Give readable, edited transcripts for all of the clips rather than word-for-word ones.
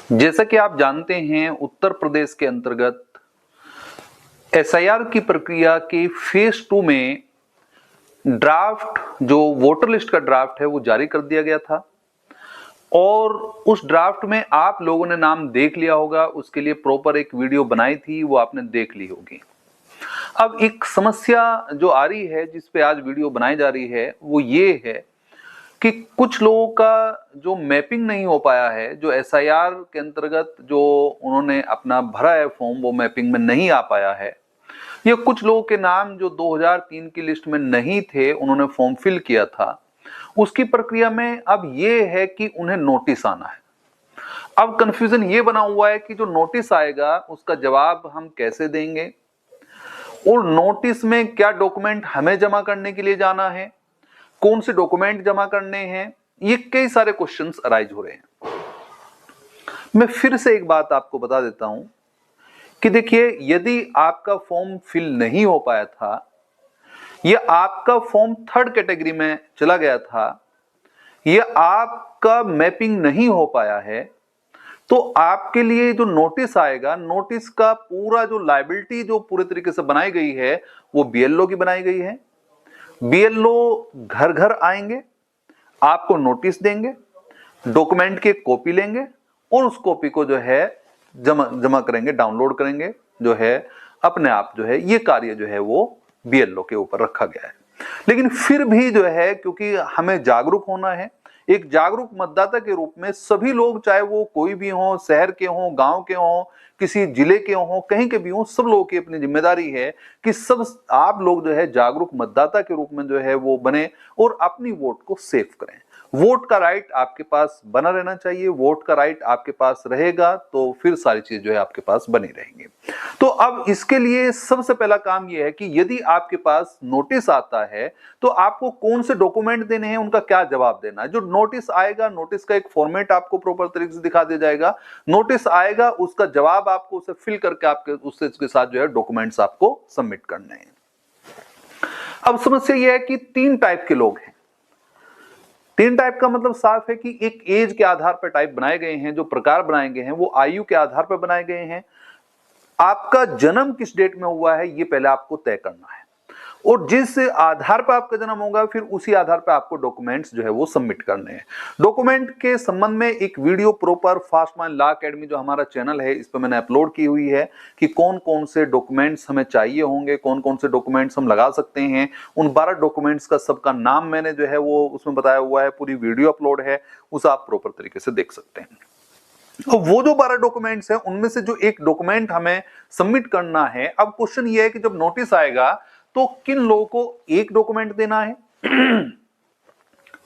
जैसा कि आप जानते हैं, उत्तर प्रदेश के अंतर्गत एसआईआर की प्रक्रिया के फेज 2 में ड्राफ्ट जो वोटर लिस्ट का ड्राफ्ट है वो जारी कर दिया गया था और उस ड्राफ्ट में आप लोगों ने नाम देख लिया होगा। उसके लिए प्रॉपर एक वीडियो बनाई थी, वो आपने देख ली होगी। अब एक समस्या जो आ रही है, जिस पे आज वीडियो बनाई जा रही है, वो ये है कि कुछ लोगों का जो मैपिंग नहीं हो पाया है, जो एसआईआर के अंतर्गत जो उन्होंने अपना भरा है फॉर्म, वो मैपिंग में नहीं आ पाया है। ये कुछ लोगों के नाम जो 2003 की लिस्ट में नहीं थे, उन्होंने फॉर्म फिल किया था, उसकी प्रक्रिया में अब ये है कि उन्हें नोटिस आना है। अब कंफ्यूजन ये बना हुआ है कि जो नोटिस आएगा उसका जवाब हम कैसे देंगे, और नोटिस में क्या डॉक्यूमेंट हमें जमा करने के लिए जाना है, कौन से डॉक्यूमेंट जमा करने हैं, ये कई सारे क्वेश्चंस अराइज हो रहे हैं। मैं फिर से एक बात आपको बता देता हूं कि देखिए, यदि आपका फॉर्म फिल नहीं हो पाया था या आपका फॉर्म थर्ड कैटेगरी में चला गया था या आपका मैपिंग नहीं हो पाया है, तो आपके लिए जो नोटिस आएगा, नोटिस का पूरा जो लायबिलिटी जो पूरे तरीके से बनाई गई है वो बीएलओ की बनाई गई है। बीएलओ घर घर आएंगे, आपको नोटिस देंगे, डॉक्यूमेंट की कॉपी लेंगे और उस कॉपी को जो है जमा करेंगे, डाउनलोड करेंगे, जो है अपने आप जो है ये कार्य जो है वो बीएलओ के ऊपर रखा गया है। लेकिन फिर भी जो है, क्योंकि हमें जागरूक होना है, एक जागरूक मतदाता के रूप में सभी लोग, चाहे वो कोई भी हो, शहर के हो, गांव के हो, किसी जिले के हो, कहीं के भी हो, सब लोगों की अपनी जिम्मेदारी है कि सब आप लोग जो है जागरूक मतदाता के रूप में जो है वो बने और अपनी वोट को सेव करें। वोट का राइट आपके पास बना रहना चाहिए। वोट का राइट आपके पास रहेगा तो फिर सारी चीज जो है आपके पास बनी रहेंगी। तो अब इसके लिए सबसे पहला काम यह है कि यदि आपके पास नोटिस आता है तो आपको कौन से डॉक्यूमेंट देने हैं, उनका क्या जवाब देना है। जो नोटिस आएगा, नोटिस का एक फॉर्मेट आपको प्रॉपर तरीके से दिखा दिया जाएगा। नोटिस आएगा, उसका जवाब आपको उसे फिल करके आपके उसके साथ जो है डॉक्यूमेंट्स आपको सबमिट करने हैं। अब समस्या यह है कि 3 टाइप के लोग हैं। 3 टाइप का मतलब साफ है कि एक एज के आधार पर टाइप बनाए गए हैं, जो प्रकार बनाए गए हैं वो आयु के आधार पर बनाए गए हैं। आपका जन्म किस डेट में हुआ है ये पहले आपको तय करना है, और जिस आधार पर आपका जन्म होगा फिर उसी आधार पर आपको डॉक्यूमेंट्स जो है वो सबमिट करने हैं। डॉक्यूमेंट के संबंध में एक video proper fast mind law academy जो हमारा चैनल है, इस पर मैंने अपलोड की हुई है कि कौन कौन से डॉक्यूमेंट्स हमें चाहिए होंगे, कौन कौन से डॉक्यूमेंट्स हम लगा सकते हैं। उन 12 डॉक्यूमेंट्स का सबका नाम मैंने जो है वो उसमें बताया हुआ है, पूरी वीडियो अपलोड है, उसे आप प्रॉपर तरीके से देख सकते हैं। तो वो जो 12 डॉक्यूमेंट्स हैं उनमें से जो एक डॉक्यूमेंट हमें सबमिट करना है, अब क्वेश्चन ये है कि जब नोटिस आएगा तो किन लोगों को एक डॉक्यूमेंट देना है,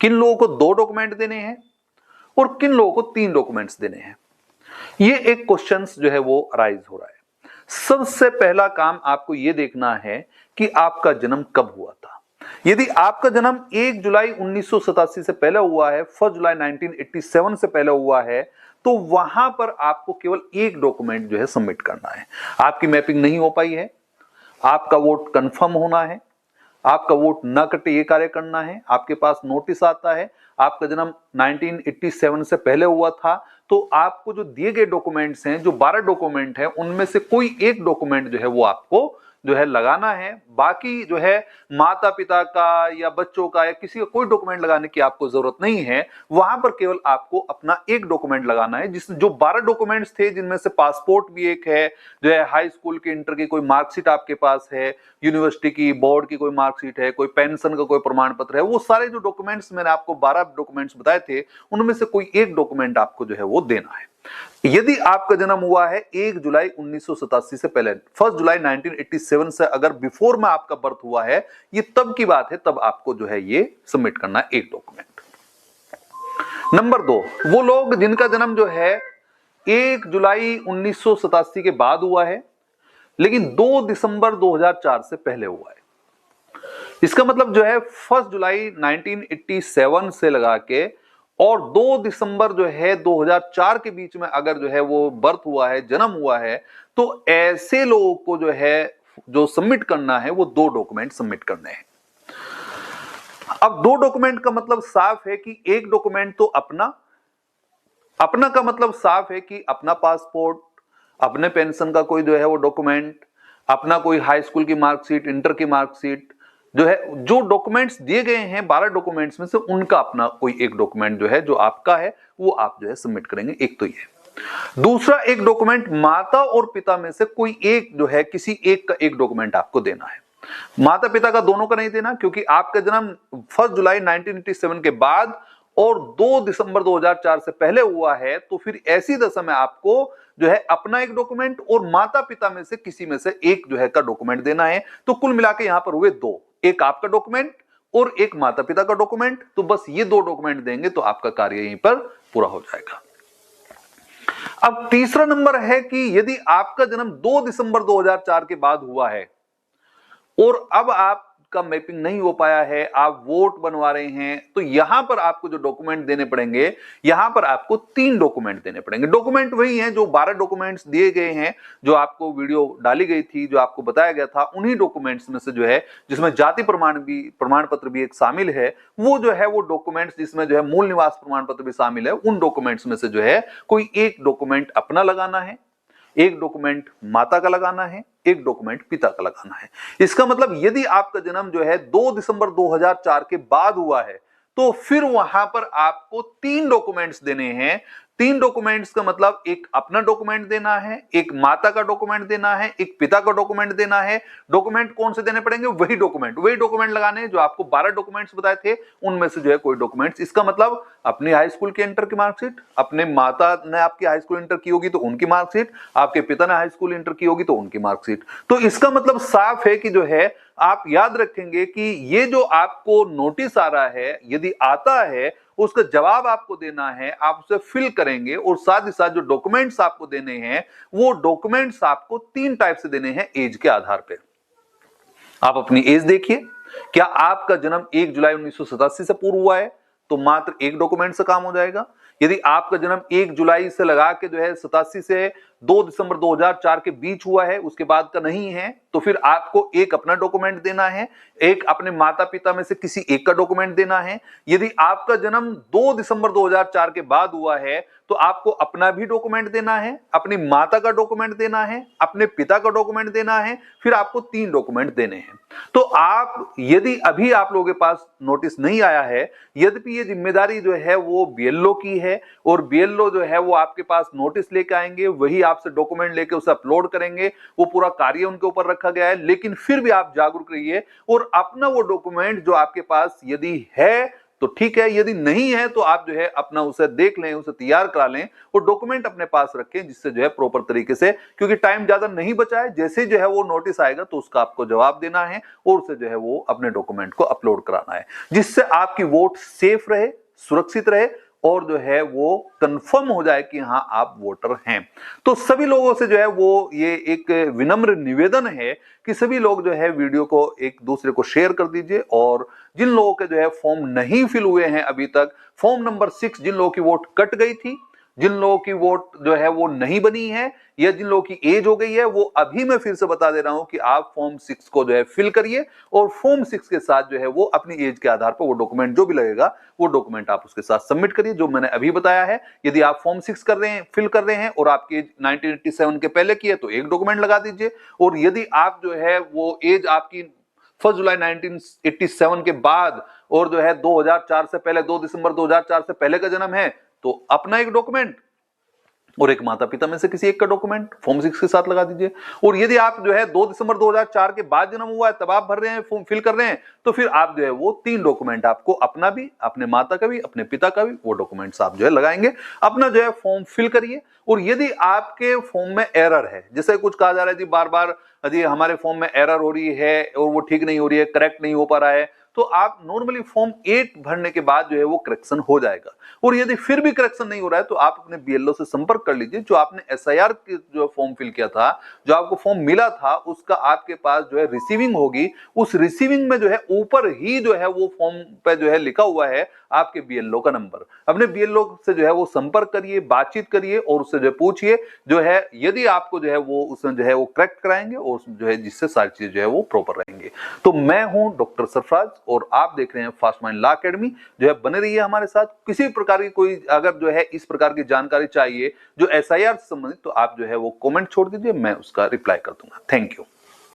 किन लोगों को 2 डॉक्यूमेंट देने हैं और किन लोगों को 3 डॉक्यूमेंट्स देने हैं। ये एक क्वेश्चन जो है वो अराइज हो रहा है। सबसे पहला काम आपको यह देखना है कि आपका जन्म कब हुआ था। यदि आपका जन्म 1 जुलाई 1987 से पहले हुआ है, 1 जुलाई 1987 से पहले हुआ है, तो वहां पर आपको केवल एक डॉक्यूमेंट जो है सबमिट करना है। आपकी मैपिंग नहीं हो पाई है, आपका वोट कंफर्म होना है, आपका वोट न कटे ये कार्य करना है, आपके पास नोटिस आता है, आपका जन्म 1987 से पहले हुआ था, तो आपको जो दिए गए डॉक्यूमेंट्स हैं, जो 12 डॉक्यूमेंट हैं, उनमें से कोई एक डॉक्यूमेंट जो है वो आपको जो है लगाना है। बाकी जो है माता पिता का या बच्चों का या किसी का कोई डॉक्यूमेंट लगाने की आपको जरूरत नहीं है। वहां पर केवल आपको अपना एक डॉक्यूमेंट लगाना है, जिस जो 12 डॉक्यूमेंट्स थे, जिनमें से पासपोर्ट भी एक है, जो है हाई स्कूल की, इंटर की कोई मार्कशीट आपके पास है, यूनिवर्सिटी की, बोर्ड की कोई मार्कशीट है, कोई पेंशन का कोई प्रमाण पत्र है, वो सारे जो डॉक्यूमेंट्स मैंने आपको 12 डॉक्यूमेंट्स बताए थे, उनमें से कोई एक डॉक्यूमेंट आपको जो है वो देना है। यदि आपका जन्म हुआ है 1 जुलाई 1987 से पहले, 1 जुलाई 1987 से अगर बिफोर में आपका बर्थ हुआ है, ये तब की बात है, तब आपको जो है ये सबमिट करना है एक डॉक्यूमेंट। नंबर 2, वो लोग जिनका जन्म जो है 1 जुलाई 1987 के बाद हुआ है लेकिन 2 दिसंबर 2004 से पहले हुआ है। इसका मतलब जो है 1 जुलाई 1987 से लगा के और 2 दिसंबर जो है 2004 के बीच में अगर जो है वो बर्थ हुआ है, जन्म हुआ है, तो ऐसे लोगों को जो है जो सबमिट करना है वो 2 डॉक्यूमेंट सबमिट करने हैं। अब 2 डॉक्यूमेंट का मतलब साफ है कि एक डॉक्यूमेंट तो अपना अपना का मतलब साफ है कि अपना पासपोर्ट, अपने पेंशन का कोई जो है वो डॉक्यूमेंट, अपना कोई हाई स्कूल की मार्कशीट, इंटर की मार्कशीट, जो है जो डॉक्यूमेंट्स दिए गए हैं 12 डॉक्यूमेंट्स में से उनका अपना कोई एक डॉक्यूमेंट जो है जो आपका है वो आप जो है सबमिट करेंगे। एक तो ये। दूसरा एक डॉक्यूमेंट माता और पिता में से कोई एक जो है किसी एक का एक डॉक्यूमेंट आपको देना है। माता पिता का दोनों का नहीं देना, क्योंकि आपका जन्म 1 जुलाई 1987 के बाद और 2 दिसंबर 2004 से पहले हुआ है, तो फिर ऐसी दशा में आपको जो है अपना एक डॉक्यूमेंट और माता पिता में से किसी में से एक जो है का डॉक्यूमेंट देना है। तो कुल मिला के यहां पर हुए 2, एक आपका डॉक्यूमेंट और एक माता पिता का डॉक्यूमेंट। तो बस ये 2 डॉक्यूमेंट देंगे तो आपका कार्य यहीं पर पूरा हो जाएगा। अब तीसरा नंबर है कि यदि आपका जन्म 2 दिसंबर 2004 के बाद हुआ है और अब आपका मैपिंग नहीं हो पाया है, आप वोट बनवा रहे हैं, तो यहां पर आपको जो डॉक्यूमेंट देने पड़ेंगे, यहां पर आपको 3 डॉक्यूमेंट देने पड़ेंगे। डॉक्यूमेंट वही हैं जो 12 डॉक्यूमेंट्स दिए गए हैं, जो आपको वीडियो डाली गई थी, जो आपको बताया गया था, उन्हीं डॉक्यूमेंट्स में से जो है जिसमें जाति प्रमाण पत्र भी एक शामिल है, वो जो है वो डॉक्यूमेंट्स जिसमें जो है मूल निवास प्रमाण पत्र भी शामिल है, उन डॉक्यूमेंट्स में से जो है कोई एक डॉक्यूमेंट अपना लगाना है, एक डॉक्यूमेंट माता का लगाना है, एक डॉक्यूमेंट पिता का लगाना है। इसका मतलब यदि आपका जन्म जो है 2 दिसंबर 2004 के बाद हुआ है तो फिर वहां पर आपको 3 डॉक्यूमेंट्स देने हैं। 3 डॉक्यूमेंट्स का मतलब एक अपना डॉक्यूमेंट देना है, एक माता का डॉक्यूमेंट देना है, एक पिता का डॉक्यूमेंट देना है। डॉक्यूमेंट कौन से देने पड़ेंगे? वही डॉक्यूमेंट लगाने हैं जो आपको 12 डॉक्यूमेंट्स बताए थे, उनमें से जो है कोई डॉक्यूमेंट्स। इसका मतलब अपनी हाई स्कूल के इंटर की मार्कशीट, अपने माता ने आपकी हाई स्कूल इंटर की होगी तो उनकी मार्कशीट, आपके पिता ने हाई स्कूल इंटर की होगी तो उनकी मार्कशीट। तो इसका मतलब साफ है कि जो है आप याद रखेंगे कि ये जो आपको नोटिस आ रहा है, यदि आता है उसका जवाब आपको देना है, आप उसे फिल करेंगे और साथ ही साथ जो डॉक्यूमेंट्स आपको देने हैं वो डॉक्यूमेंट्स आपको 3 टाइप से देने हैं एज के आधार पे। आप अपनी एज देखिए, क्या आपका जन्म 1 जुलाई 1987 से पूर्व हुआ है तो मात्र एक डॉक्यूमेंट से काम हो जाएगा। यदि आपका जन्म 1 जुलाई से लगा के जो है 87 से 2 दिसंबर 2004 के बीच हुआ है, उसके बाद का नहीं है, तो फिर आपको एक अपना डॉक्यूमेंट देना है, एक अपने माता पिता में से किसी एक का डॉक्यूमेंट देना है। यदि आपका जन्म 2 दिसंबर 2004 के बाद हुआ है तो आपको अपना भी डॉक्यूमेंट देना है, अपनी माता का डॉक्यूमेंट देना है, अपने पिता का डॉक्यूमेंट देना है, फिर आपको 3 डॉक्यूमेंट देने हैं। तो आप यदि अभी आप लोगों के पास नोटिस नहीं आया है, यद्यपि ये जिम्मेदारी जो है वो बीएलओ की है और बीएलओ जो है वो आपके पास नोटिस लेके आएंगे, वही आपसे डॉक्यूमेंट लेके उसे अपलोड करेंगे, वो पूरा कार्य उनके ऊपर रखा गया है। लेकिन फिर भी आप जागरूक रहिए और अपना वो डॉक्यूमेंट जो आपके पास यदि है तो ठीक है, यदि नहीं है तो आप जो है अपना उसे देख लें, उसे तैयार करा लें और डॉक्यूमेंट अपने पास रखें, जिससे जो है प्रॉपर तरीके से, क्योंकि टाइम ज्यादा नहीं बचा है, जैसे जो है वो नोटिस आएगा तो उसका आपको जवाब देना है और उसे जो है वो अपने डॉक्यूमेंट को अपलोड कराना है, जिससे आपकी वोट सेफ रहे, सुरक्षित रहे और जो है वो कंफर्म हो जाए कि हाँ आप वोटर हैं। तो सभी लोगों से जो है वो ये एक विनम्र निवेदन है कि सभी लोग जो है वीडियो को एक दूसरे को शेयर कर दीजिए और जिन लोगों के जो है फॉर्म नहीं फिल हुए हैं अभी तक, फॉर्म नंबर 6 जिन लोगों की वोट कट गई थी, जिन लोगों की वोट जो है वो नहीं बनी है या जिन लोगों की एज हो गई है, वो अभी मैं फिर से बता दे रहा हूं कि आप फॉर्म 6 को जो है फिल करिए और फॉर्म 6 के साथ जो है वो अपनी एज के आधार पर वो डॉक्यूमेंट जो भी लगेगा वो डॉक्यूमेंट आप उसके साथ सबमिट करिए, जो मैंने अभी बताया है। यदि आप फॉर्म 6 कर रहे हैं, फिल कर रहे हैं और आपकी एज 1987 के पहले की है तो एक डॉक्यूमेंट लगा दीजिए, और यदि आप जो है वो एज आपकी 1 जुलाई 1987 के बाद और जो है 2004 से पहले, 2 दिसंबर 2004 से पहले का जन्म है तो अपना एक डॉक्यूमेंट और एक माता पिता में से किसी एक का डॉक्यूमेंट फॉर्म 6 के साथ लगा दीजिए। और यदि आप जो है 2 दिसंबर 2004 के बाद जन्म हुआ है तब आप भर रहे हैं, फॉर्म फिल कर रहे हैं, तो फिर आप जो है वो 3 डॉक्यूमेंट, आपको अपना भी, अपने माता का भी, अपने पिता का भी, वो डॉक्यूमेंट्स आप जो है लगाएंगे। अपना जो है फॉर्म फिल करिए और यदि आपके फॉर्म में एरर है, जैसे कुछ कहा जा रहा है जी बार बार यदि हमारे फॉर्म में एरर हो रही है और वो ठीक नहीं हो रही है, करेक्ट नहीं हो पा रहा है, तो आप नॉर्मली फॉर्म 8 भरने के बाद जो है वो करेक्शन हो जाएगा। और यदि फिर भी करेक्शन नहीं हो रहा है तो आप अपने बीएलओ से संपर्क कर लीजिए। जो आपने एसआईआर की जो फॉर्म फिल किया था, जो आपको फॉर्म मिला था, उसका आपके पास जो है रिसीविंग होगी, उस रिसीविंग में जो है ऊपर ही जो है वो फॉर्म पे जो है लिखा हुआ है आपके बीएलओ का नंबर। अपने बीएलओ से जो है वो संपर्क करिए, बातचीत करिए और उससे जो है पूछिए, जो है यदि आपको जो है वो उसमें जो है वो करेक्ट कराएंगे और जो है जिससे सारी चीजें जो है वो प्रॉपर रहेंगे। तो मैं हूं डॉक्टर सरफराज, और आप देख रहे हैं फास्ट माइंड लॉ एकेडमी। जो है बने रहिए हमारे साथ। किसी प्रकार की कोई अगर जो है इस प्रकार की जानकारी चाहिए जो एसआईआर से संबंधित, तो आप जो है वो कमेंट छोड़ दीजिए, मैं उसका रिप्लाई कर दूंगा। Thank you.